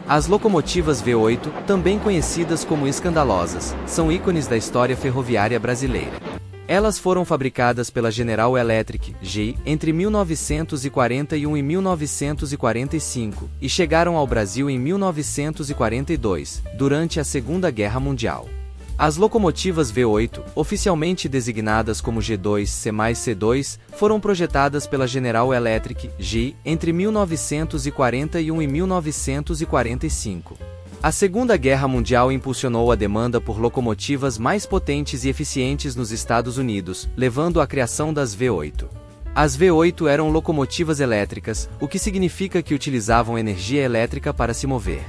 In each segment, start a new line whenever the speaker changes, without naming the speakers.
As locomotivas V8, também conhecidas como escandalosas, são ícones da história ferroviária brasileira. Elas foram fabricadas pela General Electric, GE, entre 1941 e 1945, e chegaram ao Brasil em 1942, durante a Segunda Guerra Mundial. As locomotivas V8, oficialmente designadas como G2 C+C2, foram projetadas pela General Electric, GE, entre 1941 e 1945. A Segunda Guerra Mundial impulsionou a demanda por locomotivas mais potentes e eficientes nos Estados Unidos, levando à criação das V8. As V8 eram locomotivas elétricas, o que significa que utilizavam energia elétrica para se mover.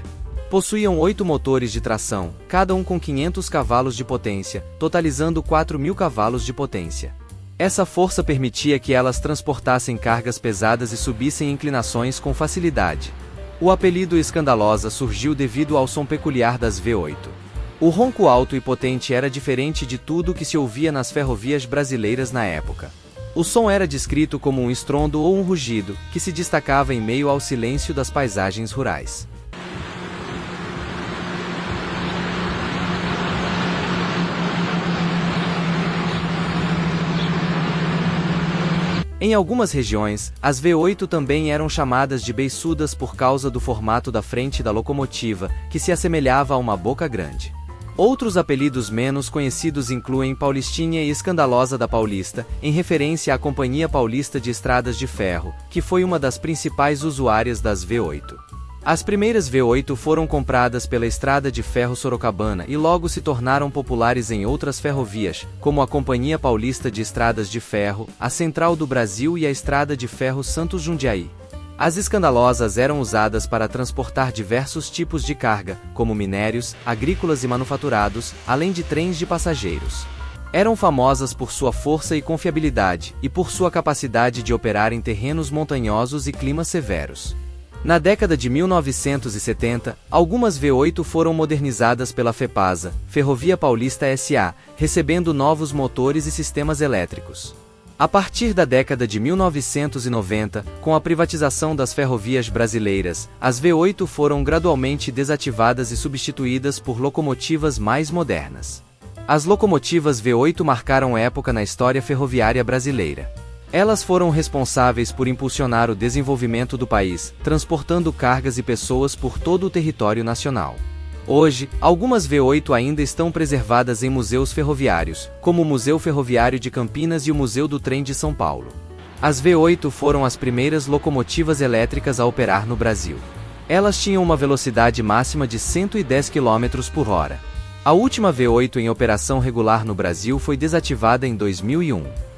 Possuíam 8 motores de tração, cada um com 500 cavalos de potência, totalizando 4.000 cavalos de potência. Essa força permitia que elas transportassem cargas pesadas e subissem inclinações com facilidade. O apelido escandalosa surgiu devido ao som peculiar das V8. O ronco alto e potente era diferente de tudo que se ouvia nas ferrovias brasileiras na época. O som era descrito como um estrondo ou um rugido, que se destacava em meio ao silêncio das paisagens rurais. Em algumas regiões, as V8 também eram chamadas de beiçudas por causa do formato da frente da locomotiva, que se assemelhava a uma boca grande. Outros apelidos menos conhecidos incluem Paulistinha e Escandalosa da Paulista, em referência à Companhia Paulista de Estradas de Ferro, que foi uma das principais usuárias das V8. As primeiras V8 foram compradas pela Estrada de Ferro Sorocabana e logo se tornaram populares em outras ferrovias, como a Companhia Paulista de Estradas de Ferro, a Central do Brasil e a Estrada de Ferro Santos Jundiaí. As escandalosas eram usadas para transportar diversos tipos de carga, como minérios, agrícolas e manufaturados, além de trens de passageiros. Eram famosas por sua força e confiabilidade, e por sua capacidade de operar em terrenos montanhosos e climas severos. Na década de 1970, algumas V8 foram modernizadas pela FEPASA, Ferrovia Paulista S.A., recebendo novos motores e sistemas elétricos. A partir da década de 1990, com a privatização das ferrovias brasileiras, as V8 foram gradualmente desativadas e substituídas por locomotivas mais modernas. As locomotivas V8 marcaram época na história ferroviária brasileira. Elas foram responsáveis por impulsionar o desenvolvimento do país, transportando cargas e pessoas por todo o território nacional. Hoje, algumas V8 ainda estão preservadas em museus ferroviários, como o Museu Ferroviário de Campinas e o Museu do Trem de São Paulo. As V8 foram as primeiras locomotivas elétricas a operar no Brasil. Elas tinham uma velocidade máxima de 110 km por hora. A última V8 em operação regular no Brasil foi desativada em 2001.